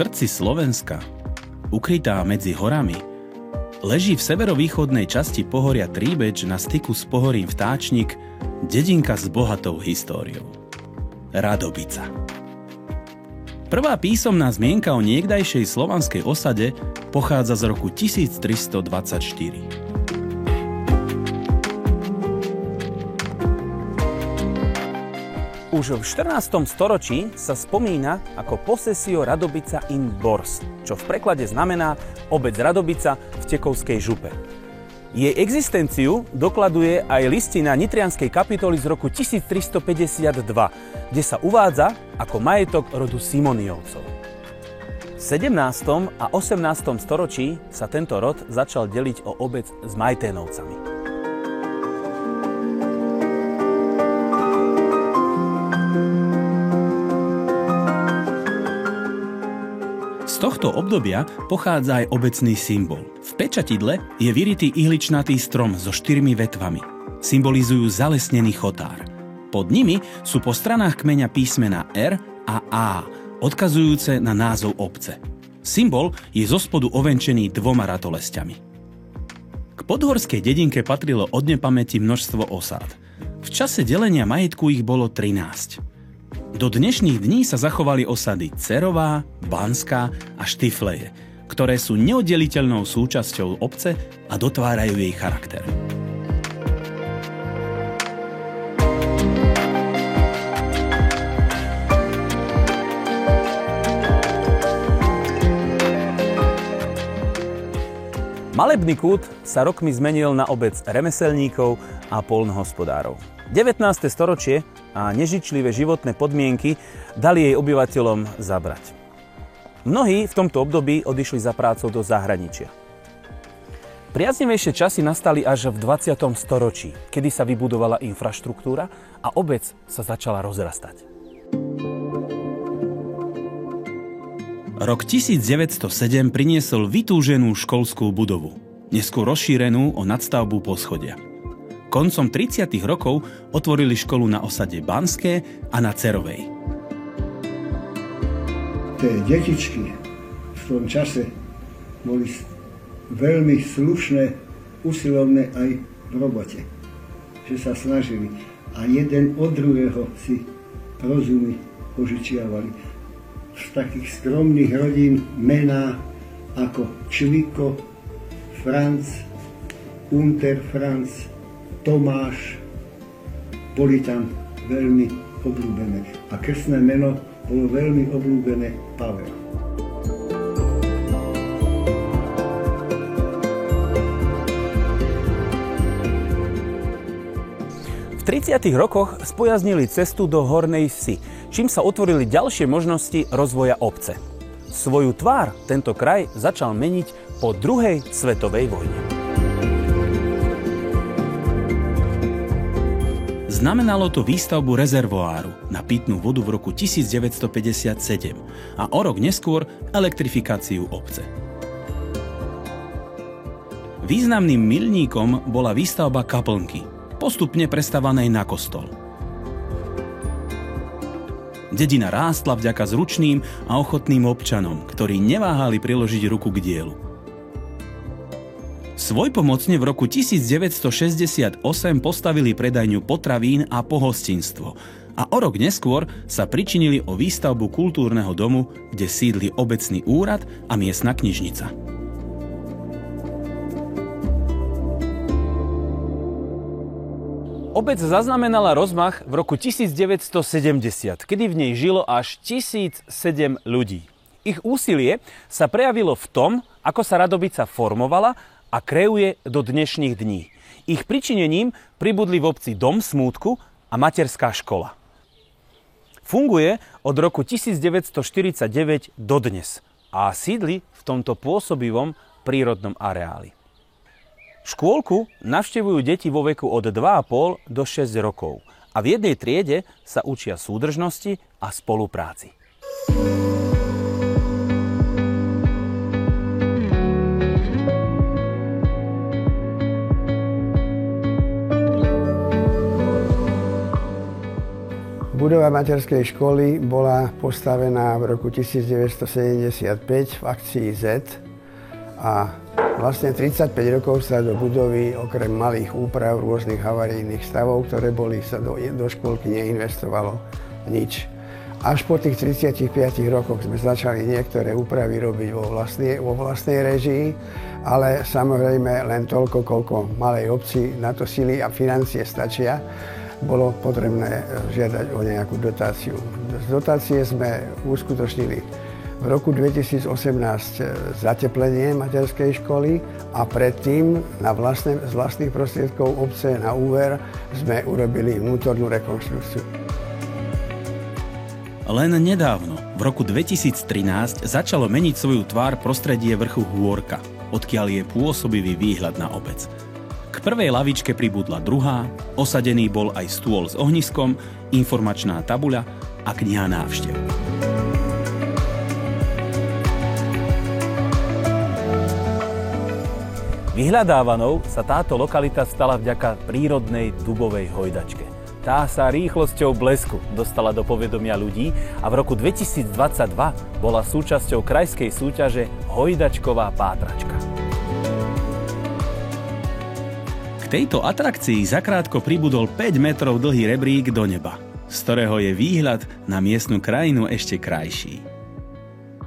srdci Slovenska, ukrytá medzi horami, leží v severovýchodnej časti pohoria Tríbeč na styku s pohorím Vtáčnik dedinka s bohatou históriou. Radobica. Prvá písomná zmienka o niekdajšej slovanskej osade pochádza z roku 1324. Už v 14. storočí sa spomína ako Possessio Radobica in Bors, čo v preklade znamená obec Radobica v Tekovskej župe. Jej existenciu dokladuje aj listina nitrianskej kapitoly z roku 1352, kde sa uvádza ako majetok rodu Simoniovcov. V 17. a 18. storočí sa tento rod začal deliť o obec s Majténovcami. Z tohto obdobia pochádza aj obecný symbol. V pečatidle je vyritý ihličnatý strom so 4 vetvami. Symbolizujú zalesnený chotár. Pod nimi sú po stranách kmeňa písmena R a A, odkazujúce na názov obce. Symbol je zo spodu ovenčený 2 ratolesťami. K podhorskej dedinke patrilo od nepamäti množstvo osád. V čase delenia majetku ich bolo 13. Do dnešných dní sa zachovali osady Cerová, Banská a Štifleje, ktoré sú neoddeliteľnou súčasťou obce a dotvárajú jej charakter. Malebný kút sa rokmi zmenil na obec remeselníkov a poľnohospodárov. 19. storočie a nežičlivé životné podmienky dali jej obyvateľom zabrať. Mnohí v tomto období odišli za prácou do zahraničia. Priaznivejšie časy nastali až v 20. storočí, kedy sa vybudovala infraštruktúra a obec sa začala rozrastať. Rok 1907 priniesol vytúženú školskú budovu, neskôr rozšírenú o nadstavbu poschodia. Koncom 30. rokov otvorili školu na osade Banské a na Cerovej. Tie detičky v tom čase boli veľmi slušné, usilovné aj v robote, že sa snažili a jeden od druhého si rozumy požičiavali. Z takých skromných rodín mená ako Čviko, Franc, Unter Franc, Tomáš boli tam veľmi obľúbené. A krstné meno bolo veľmi obľúbené Pavel. V 30. rokoch spojaznili cestu do Hornej Vsi, čím sa otvorili ďalšie možnosti rozvoja obce. Svoju tvár tento kraj začal meniť po druhej svetovej vojne. Znamenalo to výstavbu rezervoáru na pitnú vodu v roku 1957 a o rok neskôr elektrifikáciu obce. Významným milníkom bola výstavba kaplnky, postupne prestávanej na kostol. Dedina rástla vďaka zručným a ochotným občanom, ktorí neváhali priložiť ruku k dielu. Svojpomocne v roku 1968 postavili predajňu potravín a pohostinstvo a o rok neskôr sa pričinili o výstavbu kultúrneho domu, kde sídli obecný úrad a miestna knižnica. Obec zaznamenala rozmach v roku 1970, kedy v nej žilo až 1007 ľudí. Ich úsilie sa prejavilo v tom, ako sa Radobica formovala a kreuje do dnešných dní. Ich pričinením pribudli v obci dom smútku a materská škola. Funguje od roku 1949 dodnes a sídli v tomto pôsobivom prírodnom areáli. Škôlku navštevujú deti vo veku od 2,5 do 6 rokov a v jednej triede sa učia súdržnosti a spolupráci. Budova materskej školy bola postavená v roku 1975 v akcii Z a vlastne 35 rokov sa do budovy okrem malých úprav rôznych havarijných stavov, ktoré boli, sa do škôlky neinvestovalo nič. Až po tých 35 rokoch sme začali niektoré úpravy robiť vo vlastnej režii, ale samozrejme len toľko, koľko malej obci na to sily a financie stačia. Bolo potrebné žiadať o nejakú dotáciu. Z dotácie sme uskutočnili v roku 2018 zateplenie materskej školy a predtým z vlastných prostriedkov obce na úver sme urobili vnútornú rekonštrukciu. Len nedávno, v roku 2013, začalo meniť svoju tvár prostredie vrchu Hôrka, odkiaľ je pôsobivý výhľad na obec. K prvej lavičke pribudla druhá, osadený bol aj stôl s ohniskom, informačná tabuľa a kniha návštev. Vyhľadávanou sa táto lokalita stala vďaka prírodnej dubovej hojdačke. Tá sa rýchlosťou blesku dostala do povedomia ľudí a v roku 2022 bola súčasťou krajskej súťaže Hojdačková pátračka. K tejto atrakcii zakrátko pribudol 5 metrov dlhý rebrík do neba, z ktorého je výhľad na miestnu krajinu ešte krajší.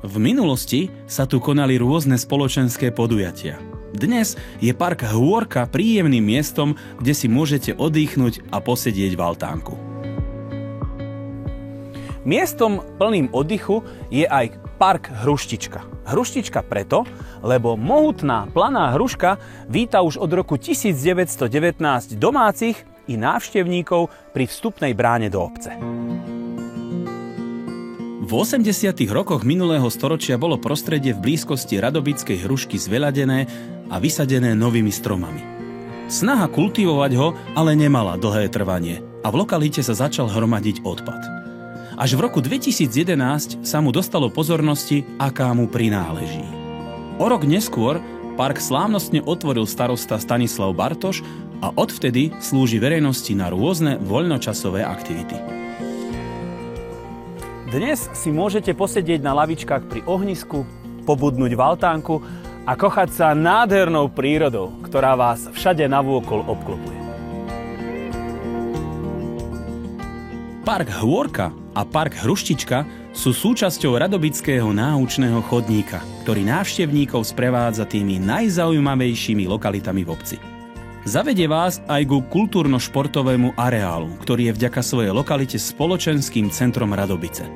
V minulosti sa tu konali rôzne spoločenské podujatia. Dnes je park Hôrka príjemným miestom, kde si môžete oddychnúť a posedieť v altánku. Miestom plným oddychu je aj park Hruštička. Hruštička preto, lebo mohutná planá hruška víta už od roku 1919 domácich i návštevníkov pri vstupnej bráne do obce. V 80. rokoch minulého storočia bolo prostredie v blízkosti Radobickej hrušky zveľadené a vysadené novými stromami. Snaha kultivovať ho ale nemala dlhé trvanie a v lokalite sa začal hromadiť odpad. Až v roku 2011 sa mu dostalo pozornosti, aká mu prináleží. O rok neskôr park slávnostne otvoril starosta Stanislav Bartoš a odvtedy slúži verejnosti na rôzne voľnočasové aktivity. Dnes si môžete posedieť na lavičkách pri ohnisku, pobudnúť v altánku a kochať sa nádhernou prírodou, ktorá vás všade navôkol obklopuje. Park Hôrka a park Hruštička sú súčasťou Radobického náučného chodníka, ktorý návštevníkov sprevádza tými najzaujímavejšími lokalitami v obci. Zavedie vás aj ku kultúrno-športovému areálu, ktorý je vďaka svojej lokalite spoločenským centrom Radobice.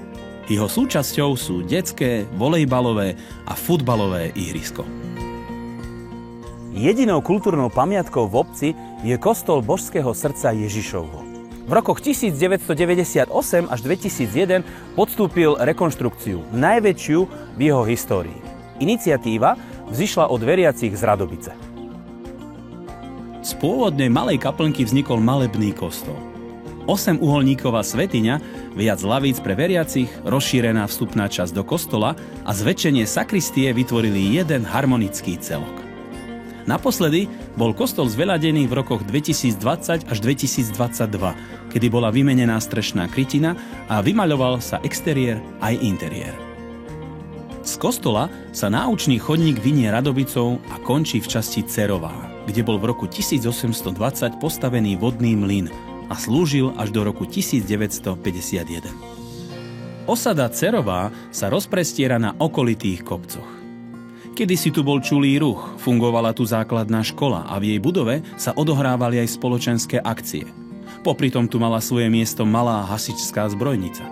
Jeho súčasťou sú detské, volejbalové a futbalové ihrisko. Jedinou kultúrnou pamiatkou v obci je kostol Božského srdca Ježišovho. V rokoch 1998 až 2001 podstúpil rekonštrukciu, najväčšiu v jeho histórii. Iniciatíva vzýšla od veriacich z Radobice. Z pôvodnej malej kaplnky vznikol malebný kostol. 8-uholníková svätyňa, viac lavíc pre veriacich, rozšírená vstupná časť do kostola a zväčšenie sakristie vytvorili jeden harmonický celok. Naposledy bol kostol zveľadený v rokoch 2020 až 2022, kedy bola vymenená strešná krytina a vymaľoval sa exteriér aj interiér. Z kostola sa náučný chodník vinie Radobicou a končí v časti Cerová, kde bol v roku 1820 postavený vodný mlyn a slúžil až do roku 1951. Osada Cerová sa rozprestiera na okolitých kopcoch. Kedysi tu bol čulý ruch, fungovala tu základná škola a v jej budove sa odohrávali aj spoločenské akcie. Popri tom tu mala svoje miesto malá hasičská zbrojnica.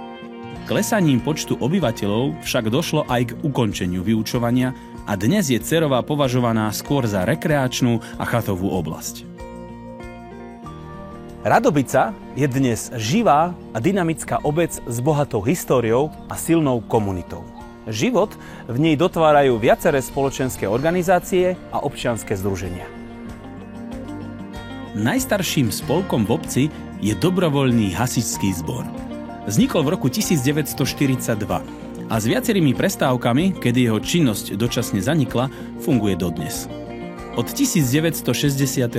Klesaním počtu obyvateľov však došlo aj k ukončeniu vyučovania a dnes je Cerová považovaná skôr za rekreačnú a chatovú oblasť. Radobica je dnes živá a dynamická obec s bohatou históriou a silnou komunitou. Život v nej dotvárajú viaceré spoločenské organizácie a občianske združenia. Najstarším spolkom v obci je dobrovoľný hasičský zbor. Vznikol v roku 1942 a s viacerými prestávkami, kedy jeho činnosť dočasne zanikla, funguje dodnes. Od 1965.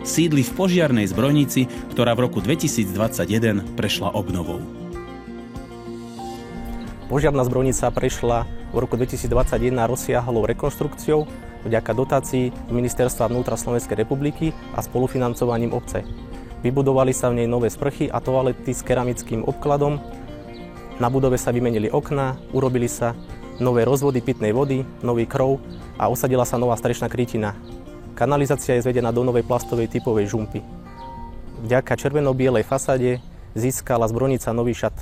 sídli v požiarnej zbrojnici, ktorá v roku 2021 prešla obnovou. Požiarna zbrojnica prešla v roku 2021 rozsiahlou rekonštrukciou vďaka dotácii Ministerstva vnútra Slovenskej republiky a spolufinancovaním obce. Vybudovali sa v nej nové sprchy a toalety s keramickým obkladom. Na budove sa vymenili okná, urobili sa nové rozvody pitnej vody, nový krov a osadila sa nová strešná krytina. Kanalizácia je zvedená do novej plastovej typovej žumpy. Vďaka červeno-bielej fasáde získala zbrojnica nový šat.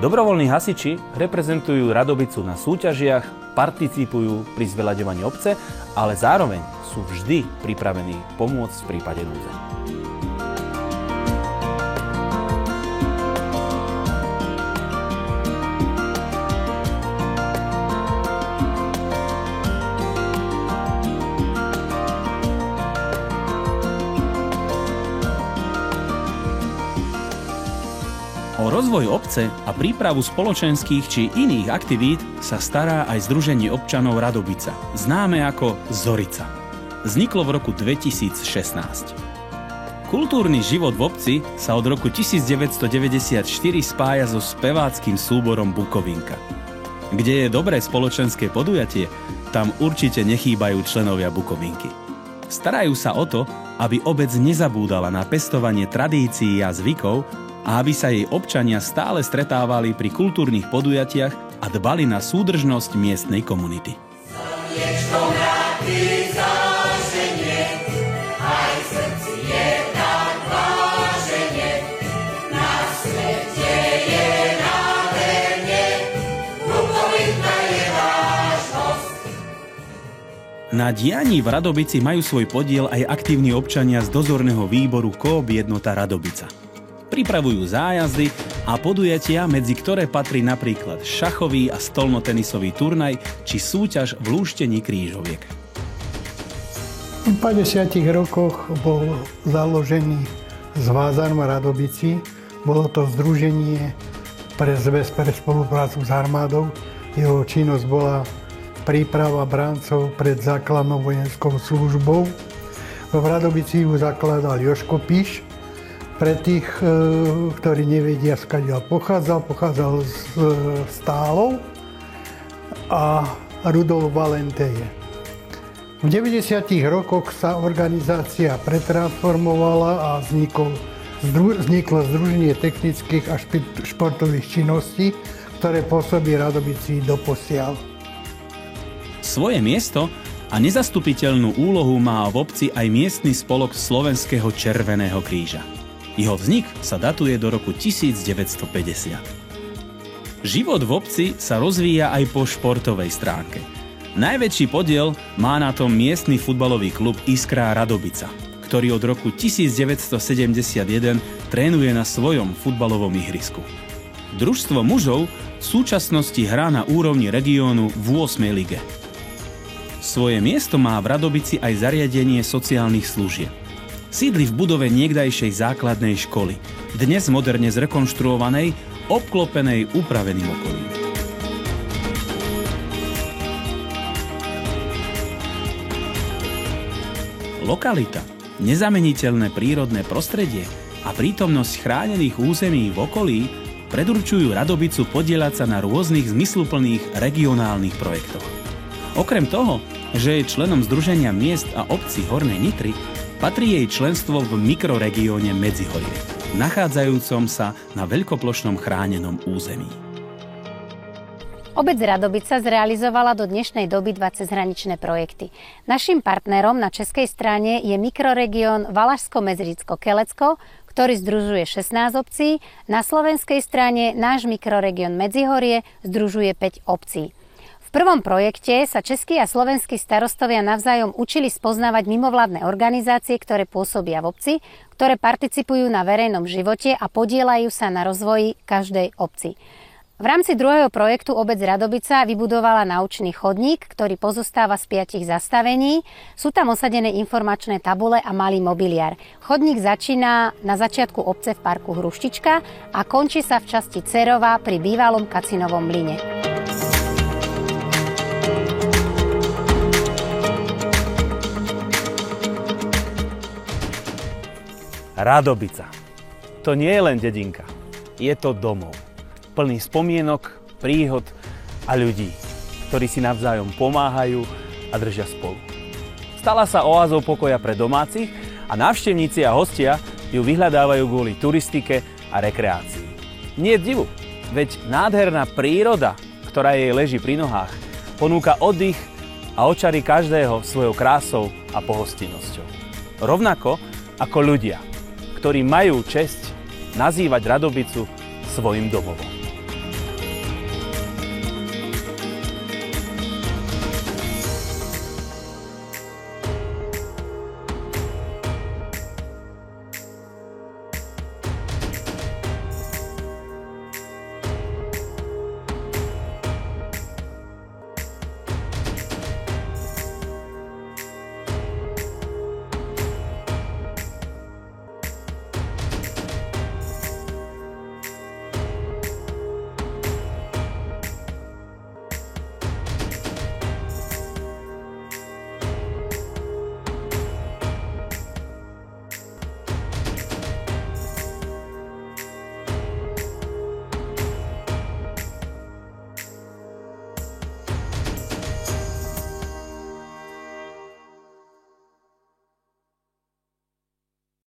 Dobrovoľní hasiči reprezentujú Radobicu na súťažiach, participujú pri zveľaďovaní obce, ale zároveň sú vždy pripravení pomôcť v prípade núdze. O rozvoj obce a prípravu spoločenských či iných aktivít sa stará aj Združenie občanov Radobica, známe ako Zorica. Vzniklo v roku 2016. Kultúrny život v obci sa od roku 1994 spája so speváckym súborom Bukovinka. Kde je dobré spoločenské podujatie, tam určite nechýbajú členovia Bukovinky. Starajú sa o to, aby obec nezabúdala na pestovanie tradícií a zvykov a aby sa jej občania stále stretávali pri kultúrnych podujatiach a dbali na súdržnosť miestnej komunity. Na dianí v Radobici majú svoj podiel aj aktívni občania z dozorného výboru Coop Jednota Radobica. Pripravujú zájazdy a podujatia, medzi ktoré patrí napríklad šachový a stolnotenisový turnaj či súťaž v lúštení krížoviek. V 50 rokoch bol založený Zvázan v Radobici. Bolo to združenie pre zväz pre spoluprácu s armádou. Jeho činnosť bola príprava bráncov pred základnou vojenskou službou. V Radobici ju zakladal Jožko Píš. Pre tých, ktorí nevedia, skadiaľ pochádzal z Stálov a Rudolf Valenteje. V 90. rokoch sa organizácia pretransformovala a vzniklo Združenie technických a športových činností, ktoré pôsobí Radobici doposiaľ. Svoje miesto a nezastupiteľnú úlohu má v obci aj miestny spolok Slovenského Červeného kríža. Jeho vznik sa datuje do roku 1950. Život v obci sa rozvíja aj po športovej stránke. Najväčší podiel má na tom miestny futbalový klub Iskra Radobica, ktorý od roku 1971 trénuje na svojom futbalovom ihrisku. Družstvo mužov v súčasnosti hrá na úrovni regiónu v 8. lige. Svoje miesto má v Radobici aj zariadenie sociálnych služieb. Sídli v budove niekdajšej základnej školy, dnes moderne zrekonštruovanej, obklopenej upraveným okolím. Lokalita, nezameniteľné prírodné prostredie a prítomnosť chránených území v okolí predurčujú Radobicu podieľať sa na rôznych zmysluplných regionálnych projektoch. Okrem toho, že je členom Združenia miest a obcí Hornej Nitry, patrí jej členstvo v mikroregióne Medzihorie, nachádzajúcom sa na veľkoplošnom chránenom území. Obec Radobica zrealizovala do dnešnej doby 2 cezhraničné projekty. Naším partnerom na českej strane je mikroregión Valašsko-Mezricko-Kelecko, ktorý združuje 16 obcí. Na slovenskej strane náš mikroregión Medzihorie združuje 5 obcí. V prvom projekte sa českí a slovenskí starostovia navzájom učili spoznávať mimovládne organizácie, ktoré pôsobia v obci, ktoré participujú na verejnom živote a podieľajú sa na rozvoji každej obci. V rámci druhého projektu obec Radobica vybudovala naučný chodník, ktorý pozostáva z 5 zastavení. Sú tam osadené informačné tabule a malý mobiliár. Chodník začína na začiatku obce v parku Hruštička a končí sa v časti Cerova pri bývalom Kacinovom mlyne. Radobica. To nie je len dedinka. Je to domov. Plný spomienok, príhod a ľudí, ktorí si navzájom pomáhajú a držia spolu. Stala sa oázou pokoja pre domácich a návštevníci a hostia ju vyhľadávajú kvôli turistike a rekreácii. Nie je divu, veď nádherná príroda, ktorá jej leží pri nohách, ponúka oddych a očarí každého svojou krásou a pohostinnosťou. Rovnako ako ľudia, ktorí majú česť nazývať Radobicu svojim domovom.